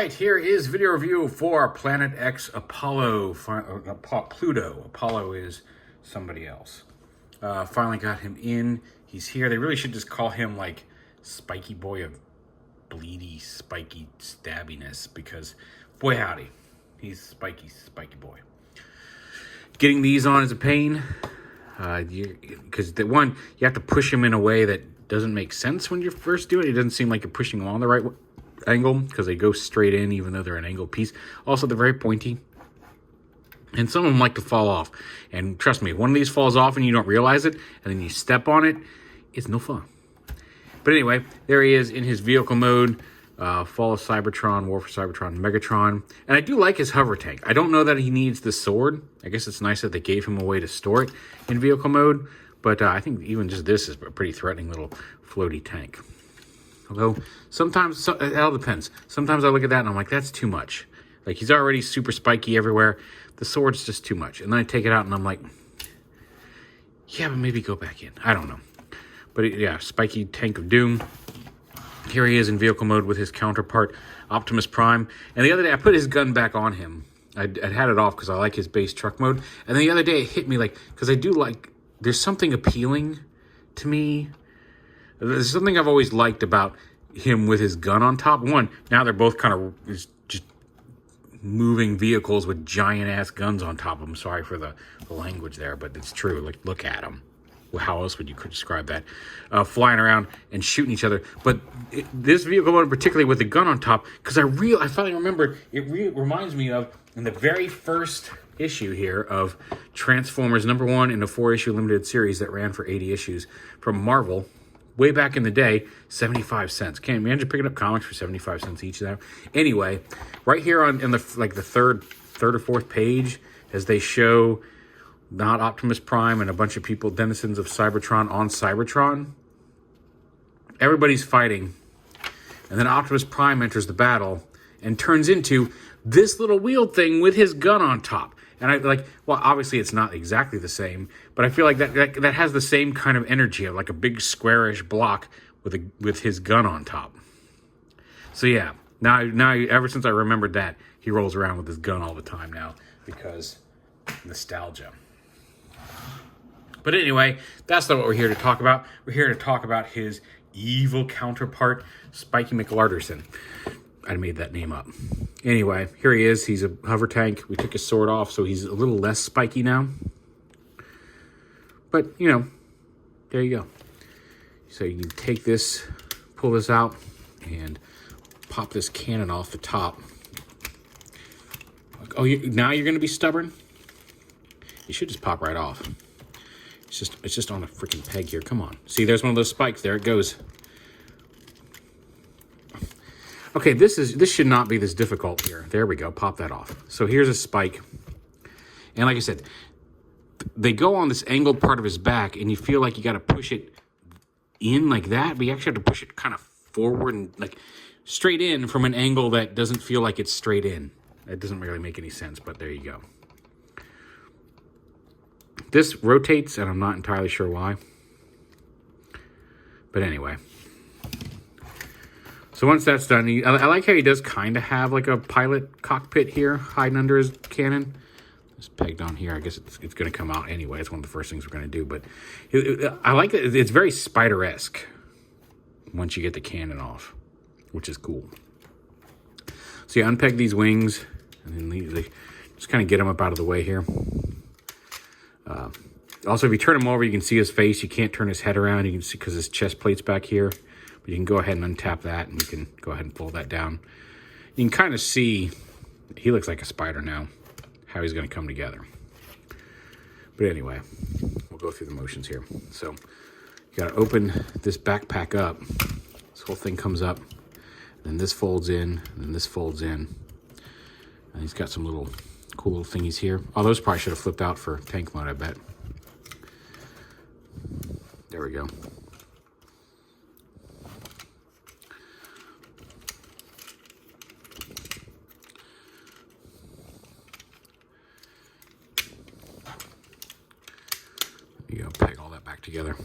right, here is video review for Planet X Apollo. Pluto. Apollo is somebody else. Finally got him in. He's here. They really should just call him like Spiky Boy of Bleedy, Spiky Stabbiness, because boy howdy, he's spiky boy. Getting these on is a pain. Because the one, you have to push him in a way that doesn't make sense when you're first doing it. It doesn't seem like you're pushing them on the right angle because they go straight in even though they're an angled piece. Also, they're very pointy. And some of them like to fall off. And trust me, one of these falls off and you don't realize it, and then you step on it, it's no fun. But anyway, there he is in his vehicle mode. Fall of Cybertron, War for Cybertron, Megatron. And I do like his hover tank. I don't know that he needs the sword. I guess it's nice that they gave him a way to store it in vehicle mode. But I think even just this is a pretty threatening little floaty tank. Although sometimes, it all depends. Sometimes I look at that and I'm like, that's too much. Like, he's already super spiky everywhere. The sword's just too much. And then I take it out and I'm like, yeah, but maybe go back in. I don't know. But yeah, spiky tank of doom. Here he is in vehicle mode with his counterpart, Optimus Prime. And the other day, I put his gun back on him. I'd had it off because I like his base truck mode. And then the other day, it hit me like, because I do like, there's something appealing to me. There's something I've always liked about him with his gun on top. One, now they're both kind of just moving vehicles with giant-ass guns on top of them. Sorry for the language there, but it's true. Like, look at them. How else would you describe that? Flying around and shooting each other. But this vehicle mode, particularly with the gun on top, because I finally remembered, it reminds me of in the very first issue here of Transformers #1 in a 4-issue limited series that ran for 80 issues from Marvel. Way back in the day, 75 cents. Can't you imagine picking up comics for 75 cents each now? Anyway, right here in the third or fourth page, as they show not Optimus Prime and a bunch of people, denizens of Cybertron on Cybertron, everybody's fighting. And then Optimus Prime enters the battle and turns into this little wheeled thing with his gun on top. And I like, well, obviously it's not exactly the same, but I feel like that has the same kind of energy of like a big squarish block with his gun on top. So yeah, now ever since I remembered that, he rolls around with his gun all the time now because nostalgia. But anyway, that's not what we're here to talk about. We're here to talk about his evil counterpart, Spiky McLarderson. I made that name up. Anyway, here he is. He's a hover tank. We took his sword off, so he's a little less spiky now. But, you know, there you go. So you can take this, pull this out, and pop this cannon off the top. Oh, now you're going to be stubborn? You should just pop right off. It's just on a freaking peg here. Come on. See, there's one of those spikes. There it goes. Okay, this should not be this difficult here. There we go. Pop that off. So here's a spike. And like I said, they go on this angled part of his back, and you feel like you got to push it in like that, but you actually have to push it kind of forward and like straight in from an angle that doesn't feel like it's straight in. That doesn't really make any sense, but there you go. This rotates, and I'm not entirely sure why. But anyway. So once that's done, I like how he does kind of have like a pilot cockpit here, hiding under his cannon. It's pegged on here. I guess it's going to come out anyway. It's one of the first things we're going to do. But I like that. It's very Spider-esque once you get the cannon off, which is cool. So you unpeg these wings, and then just kind of get them up out of the way here. Also, if you turn him over, you can see his face. You can't turn his head around. You can see because his chest plate's back here. But you can go ahead and untap that, and you can go ahead and pull that down. You can kind of see, he looks like a spider now, how he's going to come together. But anyway, we'll go through the motions here. So you got to open this backpack up. This whole thing comes up. Then this folds in, and then this folds in. And he's got some little cool little thingies here. Oh, those probably should have flipped out for tank mode, I bet. There we go. You go, peg all that back together.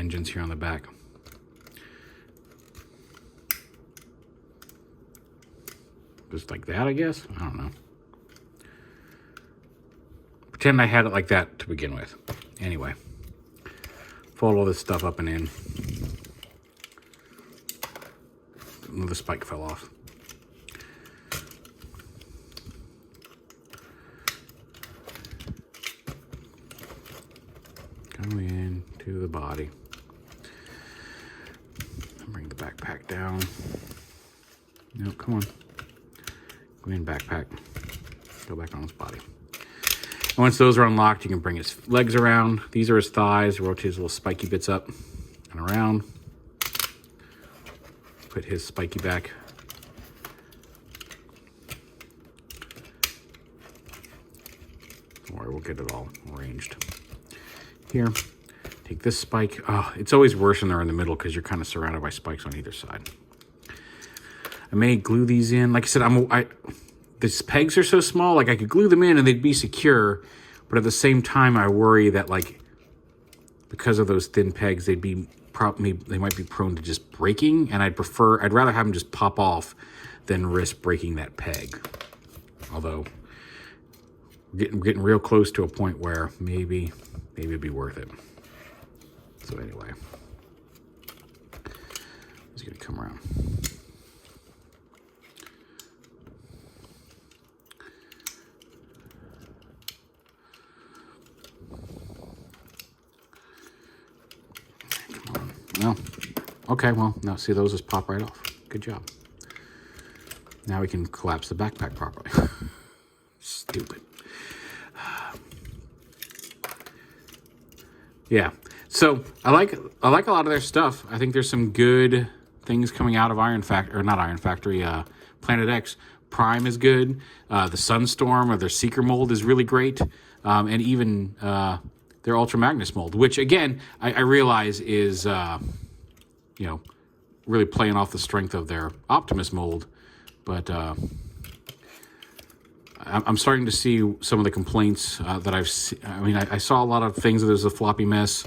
engines here on the back. Just like that, I guess. I don't know. Pretend I had it like that to begin with. Anyway, fold all this stuff up and in. The spike fell off. Go into the body. Bring the backpack down. No, come on. Go in, backpack. Go back on his body. And once those are unlocked, you can bring his legs around. These are his thighs. Rotate his little spiky bits up and around. Put his spiky back. Don't worry, we'll get it all arranged. Here, take this spike. Oh, it's always worse when they're in the middle because you're kind of surrounded by spikes on either side. I may glue these in. Like I said, these pegs are so small, like I could glue them in and they'd be secure, but at the same time, I worry that like because of those thin pegs, they might be prone to just breaking, and I'd rather have them just pop off than risk breaking that peg. Although, we're getting real close to a point where maybe it'd be worth it. So anyway, he's gonna come around. Well, okay, well, now see, those just pop right off. Good job. Now we can collapse the backpack properly. Stupid. Yeah, so I like a lot of their stuff. I think there's some good things coming out of Planet X. Prime is good. The Sunstorm or their Seeker mold is really great. And even their Ultra Magnus mold, which again, I realize is, really playing off the strength of their Optimus mold. But I'm starting to see some of the complaints that I've seen. I mean, I saw a lot of things that there's a floppy mess.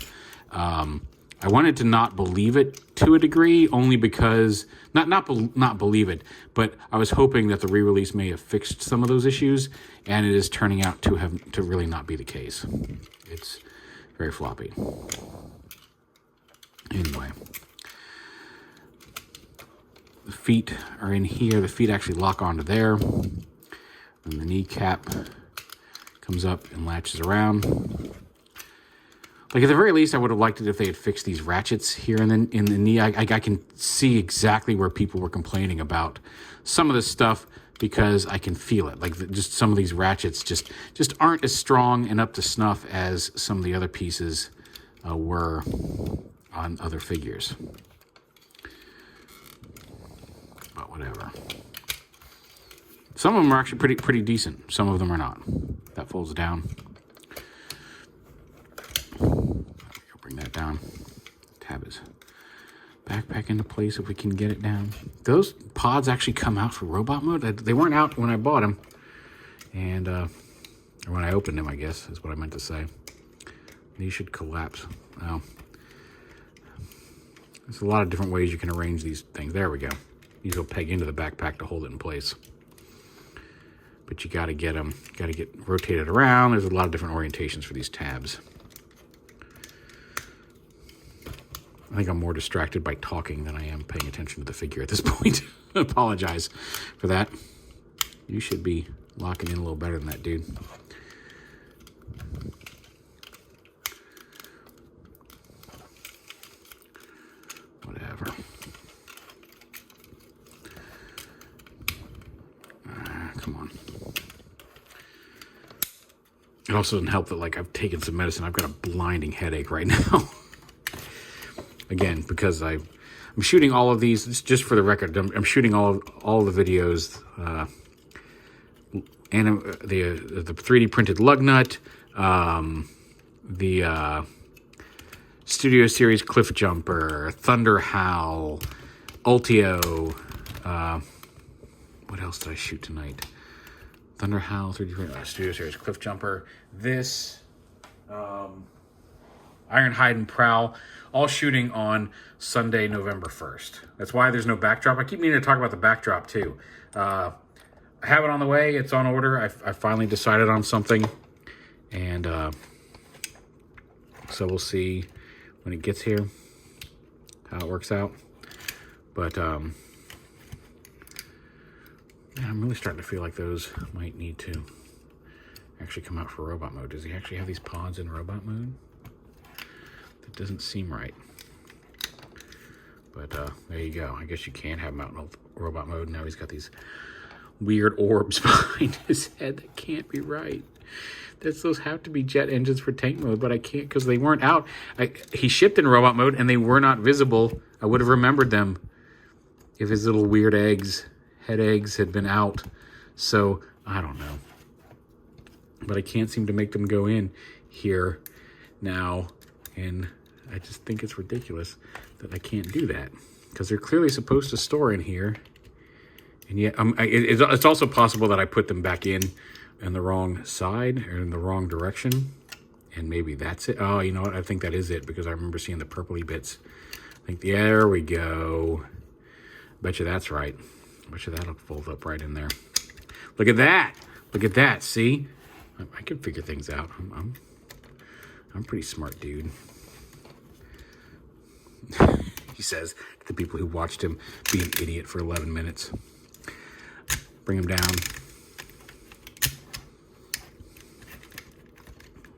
I wanted to not believe it to a degree, only because, not believe it, but I was hoping that the re-release may have fixed some of those issues, and it is turning out to really not be the case. It's very floppy. Anyway. The feet are in here. The feet actually lock onto there. And the kneecap comes up and latches around. Like, at the very least, I would have liked it if they had fixed these ratchets here in the knee. I can see exactly where people were complaining about some of this stuff because I can feel it. Like, just some of these ratchets just aren't as strong and up to snuff as some of the other pieces were on other figures. But whatever. Some of them are actually pretty decent. Some of them are not. That folds down. Bring that down. Tab his backpack into place if we can get it down. Those pods actually come out for robot mode. They weren't out when I bought them. And, or when I opened them, I guess, is what I meant to say. These should collapse. Well, there's a lot of different ways you can arrange these things. There we go. These will peg into the backpack to hold it in place. But you got to get them, rotated around. There's a lot of different orientations for these tabs. I think I'm more distracted by talking than I am paying attention to the figure at this point. I apologize for that. You should be locking in a little better than that, dude. Whatever. Come on. It also doesn't help that, like, I've taken some medicine. I've got a blinding headache right now. Again, because I'm shooting all of these, just for the record, I'm shooting all the videos, and the 3D printed lug nut, the Studio Series Cliff Jumper, Thunder Howl, Ultio, what else did I shoot tonight? Thunder Howl, 3D printed, Studio Series Cliff Jumper, this, Ironhide and Prowl. all shooting on Sunday, November 1st. That's why there's no backdrop. I keep meaning to talk about the backdrop too. I have it on the way. It's on order. I finally decided on something. And so we'll see when it gets here how it works out. But man, I'm really starting to feel like those might need to actually come out for robot mode. Does he actually have these pods in robot mode? That doesn't seem right. But there you go. I guess you can have him out in robot mode. Now he's got these weird orbs behind his head that can't be right. Those have to be jet engines for tank mode, but I can't because they weren't out. He shipped in robot mode and they were not visible. I would have remembered them if his little weird head eggs had been out. So I don't know. But I can't seem to make them go in here now. And I just think it's ridiculous that I can't do that because they're clearly supposed to store in here. And yet it's also possible that I put them back in the wrong side or in the wrong direction. And maybe that's it. Oh, you know what? I think that is it because I remember seeing the purpley bits. I think, yeah, there we go. Bet you that's right. Bet you that'll fold up right in there. Look at that. Look at that. See? I can figure things out. I'm a pretty smart dude. He says to the people who watched him be an idiot for 11 minutes. Bring him down.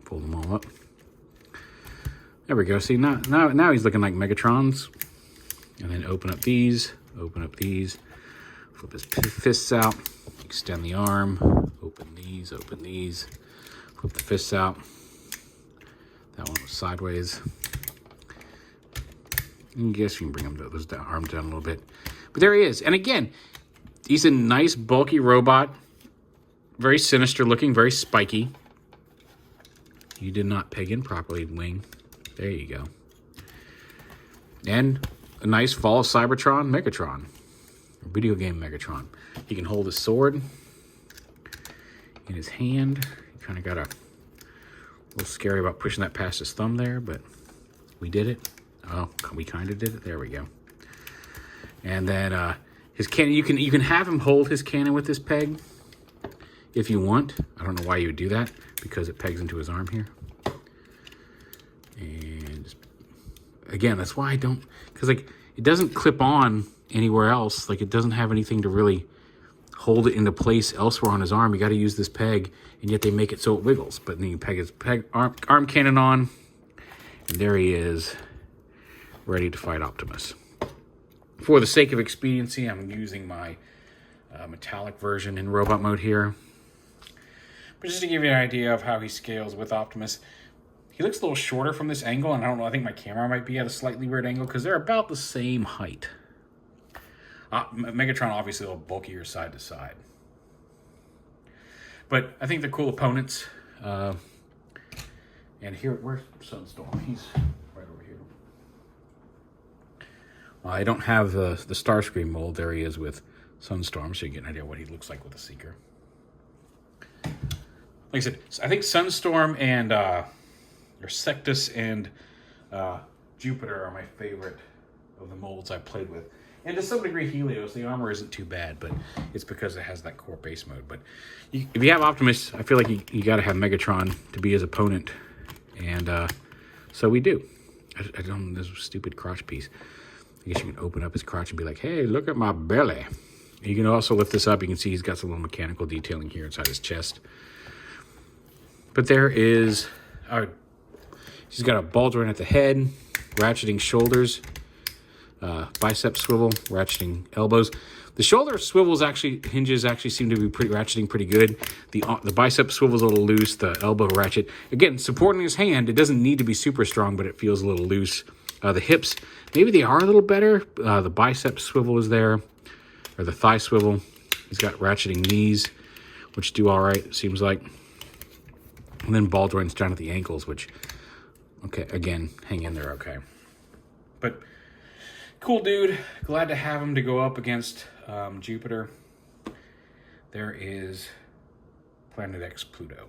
Fold them all up. There we go. See, now he's looking like Megatrons. And then open up these. Open up these. Flip his fists out. Extend the arm. Open these. Open these. Flip the fists out. That one was sideways. I guess you can bring those arms down a little bit. But there he is. And again, he's a nice, bulky robot. Very sinister looking. Very spiky. You did not peg in properly, wing. There you go. And a nice Fall of Cybertron Megatron. Video game Megatron. He can hold his sword in his hand. He kind of got a little scary about pushing that past his thumb there, but we did it. Oh, we kind of did it. There we go. And then his cannon, you can have him hold his cannon with this peg if you want. I don't know why you would do that because it pegs into his arm here. And just, again, that's why I don't, because like it doesn't clip on anywhere else. Like it doesn't have anything to really hold it into place elsewhere on his arm. You got to use this peg, and yet they make it so it wiggles. But then you peg his arm cannon on, and there he is, ready to fight Optimus. For the sake of expediency, I'm using my metallic version in robot mode here. But just to give you an idea of how he scales with Optimus, he looks a little shorter from this angle, and I don't know, I think my camera might be at a slightly weird angle because they're about the same height. Megatron obviously a little bulkier side to side. But I think they're cool opponents. And here, where's Sunstorm? He's right over here. Well, I don't have the Starscream mold. There he is with Sunstorm, so you get an idea what he looks like with a Seeker. Like I said, I think Sunstorm and or Sectus and Jupiter are my favorite of the molds I've played with. And to some degree, Helios, the armor isn't too bad, but it's because it has that core base mode. But if you have Optimus, I feel like you got to have Megatron to be his opponent. And so we do. I don't know, this stupid crotch piece. I guess you can open up his crotch and be like, hey, look at my belly. You can also lift this up. You can see he's got some little mechanical detailing here inside his chest. But there is... he's got a ball joint at the head, ratcheting shoulders, bicep swivel, ratcheting elbows. The shoulder swivels hinges seem to be ratcheting pretty good. The bicep swivel's a little loose. The elbow ratchet, again, supporting his hand. It doesn't need to be super strong, but it feels a little loose. The hips, maybe they are a little better. The bicep swivel is there, or the thigh swivel. He's got ratcheting knees, which do all right, it seems like. And then ball joints down at the ankles, which, okay, again, hang in there, okay. But cool dude. Glad to have him to go up against Jupiter. There is Planet X Pluto.